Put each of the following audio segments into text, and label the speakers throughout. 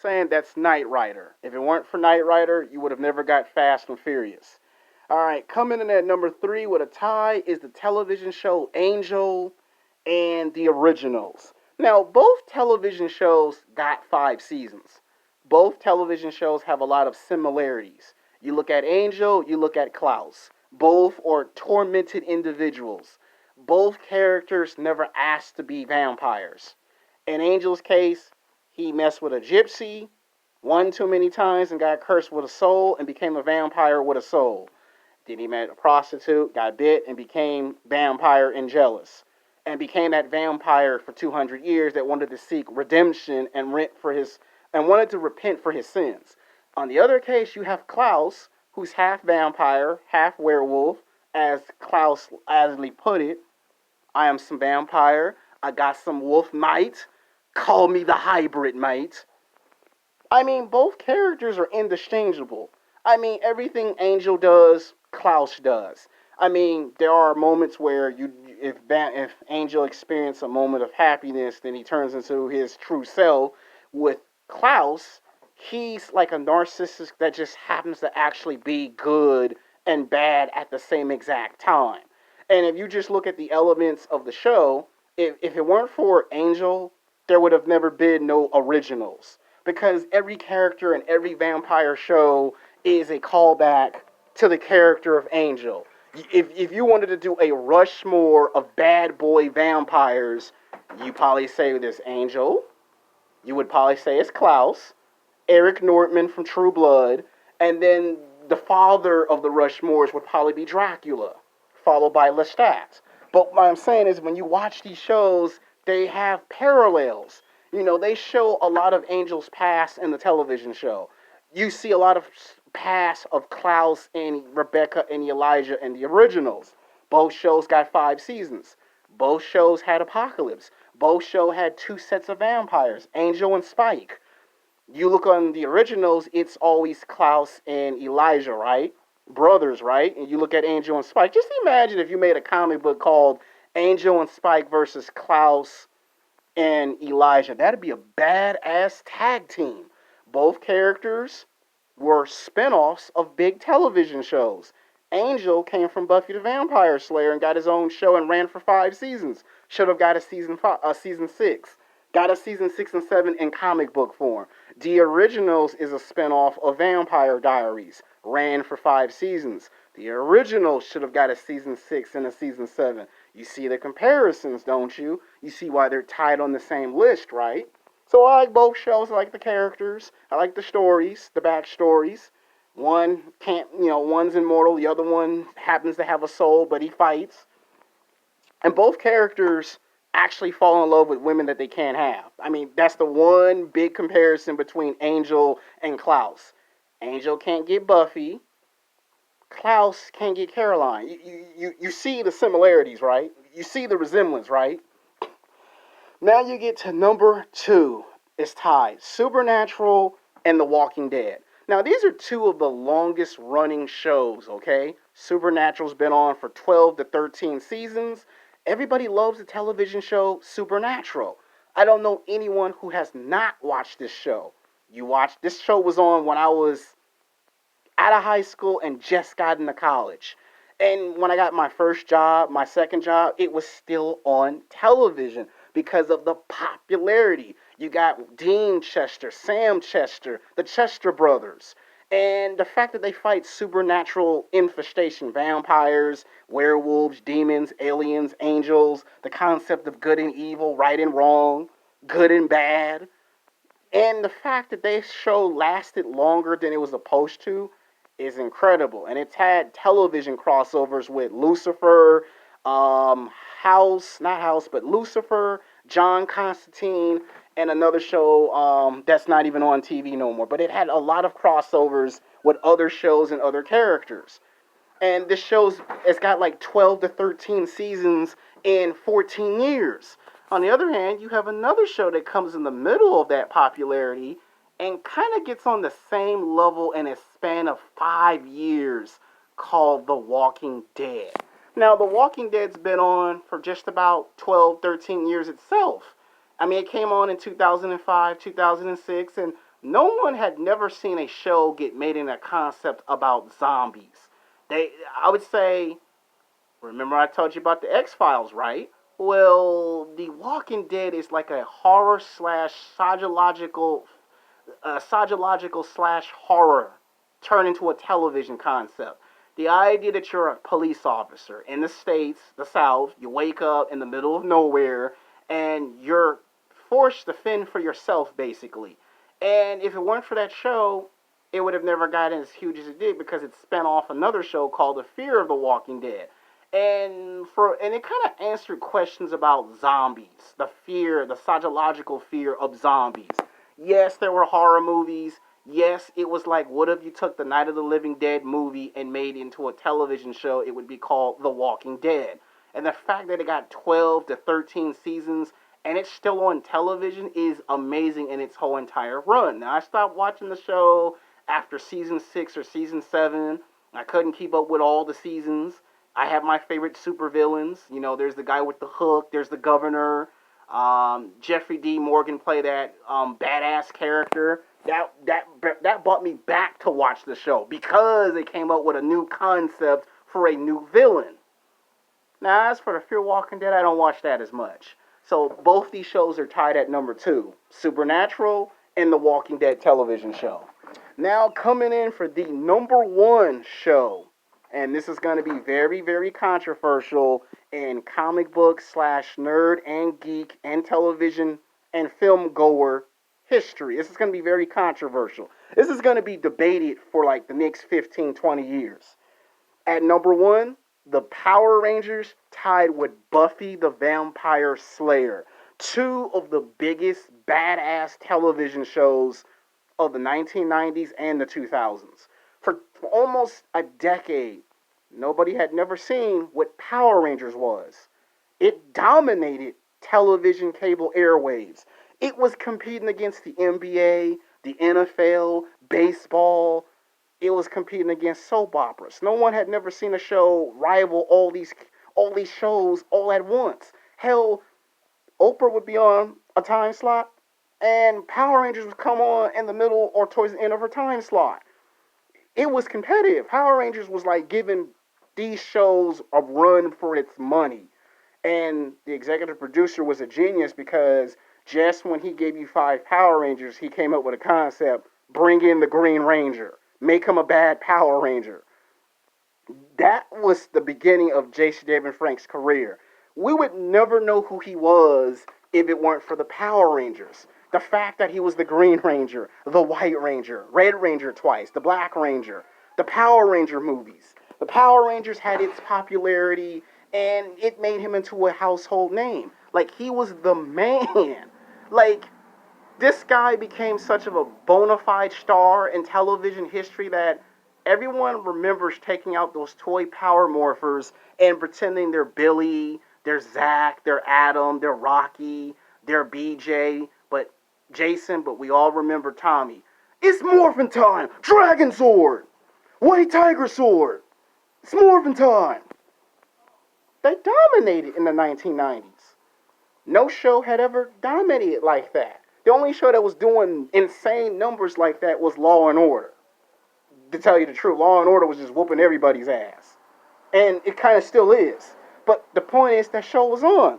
Speaker 1: saying that's Knight Rider. If it weren't for Knight Rider, you would have never got Fast and Furious. All right, coming in at number three with a tie is the television show Angel and the Originals. Now, both television shows got 5 seasons. Both television shows have a lot of similarities. You look at Angel, you look at Klaus. Both are tormented individuals. Both characters never asked to be vampires. In Angel's case, he messed with a gypsy one too many times and got cursed with a soul and became a vampire with a soul. Then he met a prostitute, got bit, and became vampire and jealous. And became that vampire for 200 years that wanted to seek redemption and wanted to repent for his sins. On the other case, you have Klaus, who's half vampire, half werewolf, as Klaus Asley put it. I am some vampire. I got some wolf might. Call me the hybrid mate. I mean, both characters are interchangeable. I mean, everything Angel does, Klaus does. I mean, there are moments where if Angel experiences a moment of happiness, then he turns into his true self. With Klaus, he's like a narcissist that just happens to actually be good and bad at the same exact time. And if you just look at the elements of the show, if it weren't for Angel, there would have never been no originals. Because every character in every vampire show is a callback to the character of Angel. If you wanted to do a Rushmore of bad boy vampires, you probably say this Angel. You would probably say it's Klaus, Eric Nordman from True Blood, and then the father of the Rushmores would probably be Dracula, followed by Lestat. But what I'm saying is when you watch these shows, they have parallels. You know, they show a lot of Angel's past in the television show. You see a lot of past of Klaus and Rebecca and Elijah and the Originals. Both shows got 5 seasons. Both shows had Apocalypse. Both shows had 2 sets of vampires, Angel and Spike. You look on the Originals, it's always Klaus and Elijah, right? Brothers, right? And you look at Angel and Spike. Just imagine if you made a comic book called Angel and Spike versus Klaus and Elijah. That'd be a badass tag team. Both characters were spin-offs of big television shows. Angel came from Buffy the Vampire Slayer and got his own show and ran for 5 seasons. Should have got season 6. Got a season 6 and 7 in comic book form. The Originals is a spin-off of Vampire Diaries. Ran for 5 seasons. The Originals should have got a season 6 and a season 7. You see the comparisons, don't you? You see why they're tied on the same list, right? So I like both shows. I like the characters. I like the stories, the backstories. One can't, one's immortal. The other one happens to have a soul, but he fights. And both characters actually fall in love with women that they can't have. I mean, that's the one big comparison between Angel and Klaus. Angel can't get Buffy. Klaus can't get Caroline. You see the similarities, right? You see the resemblance, right? Now you get to number 2. It's tied. Supernatural and The Walking Dead. Now, these are 2 of the longest running shows, okay? Supernatural's been on for 12 to 13 seasons. Everybody loves the television show Supernatural. I don't know anyone who has not watched this show. This show was on when I was out of high school and just got into college. And when I got my first job, my second job, it was still on television because of the popularity. You got Dean Chester, Sam Chester, the Chester brothers. And the fact that they fight supernatural infestation, vampires, werewolves, demons, aliens, angels, the concept of good and evil, right and wrong, good and bad. And the fact that this show lasted longer than it was supposed to is incredible. And it's had television crossovers with Lucifer, Lucifer, John Constantine, and another show that's not even on TV no more. But it had a lot of crossovers with other shows and other characters. And it's got like 12 to 13 seasons in 14 years. On the other hand, you have another show that comes in the middle of that popularity and kind of gets on the same level in a span of 5 years called The Walking Dead. Now, The Walking Dead's been on for just about 12, 13 years itself. I mean, it came on in 2005, 2006, and No one had never seen a show get made in a concept about zombies. I would say, remember I told you about the X Files, right? Well, The Walking Dead is like a horror slash psychological slash horror turned into a television concept. The idea that you're a police officer in the States, the South, you wake up in the middle of nowhere and you're forced to fend for yourself, basically. And if it weren't for that show, it would have never gotten as huge as it did because it spun off another show called The Fear of the Walking Dead. And it kind of answered questions about zombies, the fear, the psychological fear of zombies. Yes, there were horror movies. Yes, it was like, what if you took the Night of the Living Dead movie and made it into a television show? It would be called The Walking Dead. And the fact that it got 12 to 13 seasons and it's still on television is amazing in its whole entire run. Now, I stopped watching the show after season 6 or season 7. I couldn't keep up with all the seasons. I have my favorite supervillains. You know, there's the guy with the hook, there's the governor. Jeffrey D. Morgan played that badass character. That brought me back to watch the show because they came up with a new concept for a new villain. Now, as for the Fear Walking Dead, I don't watch that as much. So both these shows are tied at number two: Supernatural and The Walking Dead television show. Now coming in for the number one show, and this is going to be very, very controversial in comic book slash nerd and geek and television and film goer history. This is going to be very controversial. This is going to be debated for like the next 15, 20 years. At number one, the Power Rangers tied with Buffy the Vampire Slayer. Two of the biggest badass television shows of the 1990s and the 2000s. For almost a decade, nobody had never seen what Power Rangers was. It dominated television cable airwaves. It was competing against the NBA, the NFL, baseball. It was competing against soap operas. No one had never seen a show rival all these shows all at once. Hell, Oprah would be on a time slot, and Power Rangers would come on in the middle or towards the end of her time slot. It was competitive. Power Rangers was like giving these shows a run for its money. And the executive producer was a genius because just when he gave you 5 Power Rangers, he came up with a concept: bring in the Green Ranger, make him a bad Power Ranger. That was the beginning of Jason David Frank's career. We would never know who he was if it weren't for the Power Rangers. The fact that he was the Green Ranger, the White Ranger, Red Ranger twice, the Black Ranger, the Power Ranger movies. The Power Rangers had its popularity and it made him into a household name. Like, he was the man. Like, this guy became such of a bona fide star in television history that everyone remembers taking out those toy power morphers and pretending they're Billy, they're Zach, they're Adam, they're Rocky, they're BJ, but Jason, but we all remember Tommy. It's morphin' time! Dragon Sword! White Tiger Sword! It's morphin' time! They dominated in the 1990s. No show had ever dominated like that. The only show that was doing insane numbers like that was Law and Order. To tell you the truth, Law and Order was just whooping everybody's ass. And it kind of still is. But the point is, that show was on.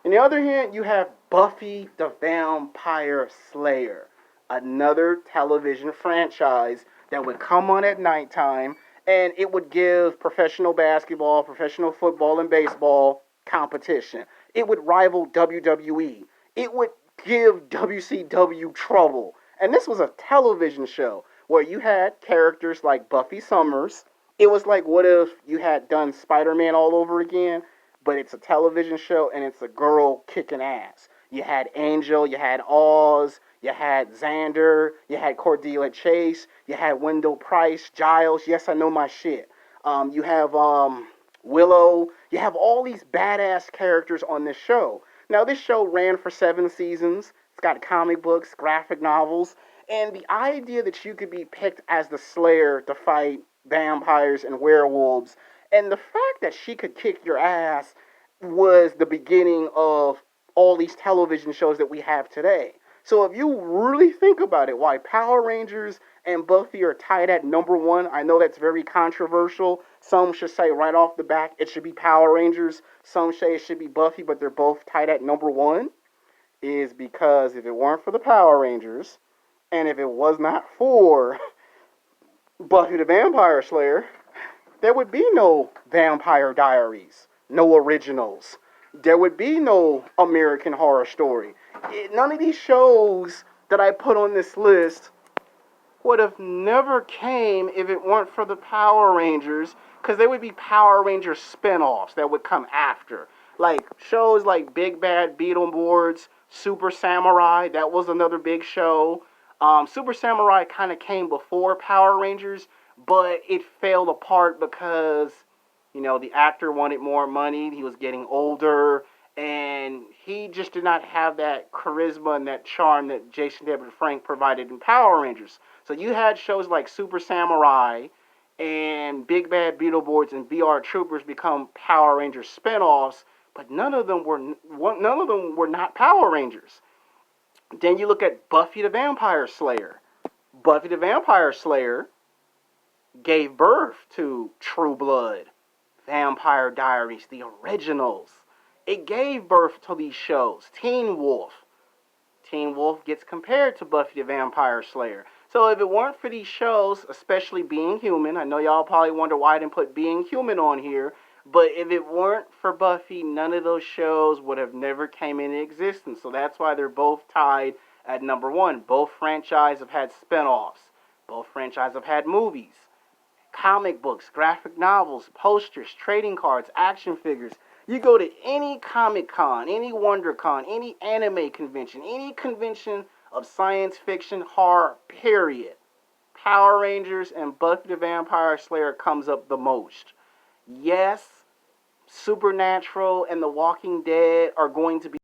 Speaker 1: On the other hand, you have Buffy the Vampire Slayer, another television franchise that would come on at nighttime, and it would give professional basketball, professional football, and baseball competition. It would rival WWE. It would give WCW trouble. And this was a television show where you had characters like Buffy Summers. It was like, what if you had done Spider-Man all over again, but it's a television show and it's a girl kicking ass. You had Angel, you had Oz, you had Xander, you had Cordelia Chase, you had Wendell Price, Giles. Yes, I know my shit. You have Willow. You have all these badass characters on this show. Now, this show ran for 7 seasons. It's got comic books, graphic novels, and the idea that you could be picked as the Slayer to fight vampires and werewolves, and the fact that she could kick your ass was the beginning of all these television shows that we have today. So if you really think about it, why Power Rangers and Buffy are tied at number one, I know that's very controversial. Some should say right off the back it should be Power Rangers. Some say it should be Buffy, but they're both tied at number one. Is because if it weren't for the Power Rangers, and if it was not for Buffy the Vampire Slayer, there would be no Vampire Diaries, no originals. There would be no American Horror Story. None of these shows that I put on this list would have never came if it weren't for the Power Rangers, because there would be Power Ranger spin-offs that would come after. Like shows like Big Bad Beetleborgs, Super Samurai, that was another big show. Super Samurai kind of came before Power Rangers, but it fell apart because, the actor wanted more money, he was getting older, and he just did not have that charisma and that charm that Jason David Frank provided in Power Rangers. So you had shows like Super Samurai and Big Bad Beetleborgs and VR Troopers become Power Rangers spinoffs, but none of them were not Power Rangers. Then you look at Buffy the Vampire Slayer. Buffy the Vampire Slayer gave birth to True Blood, Vampire Diaries, the originals. It gave birth to these shows. Teen Wolf. Teen Wolf gets compared to Buffy the Vampire Slayer. So if it weren't for these shows, especially Being Human, I know y'all probably wonder why I didn't put Being Human on here, but if it weren't for Buffy, none of those shows would have never came into existence. So that's why they're both tied at number one. Both franchises have had spinoffs. Both franchises have had movies, comic books, graphic novels, posters, trading cards, action figures. You go to any Comic Con, any Wonder Con, any anime convention, any convention of science fiction, horror, period. Power Rangers and Buffy the Vampire Slayer comes up the most. Yes, Supernatural and The Walking Dead are going to be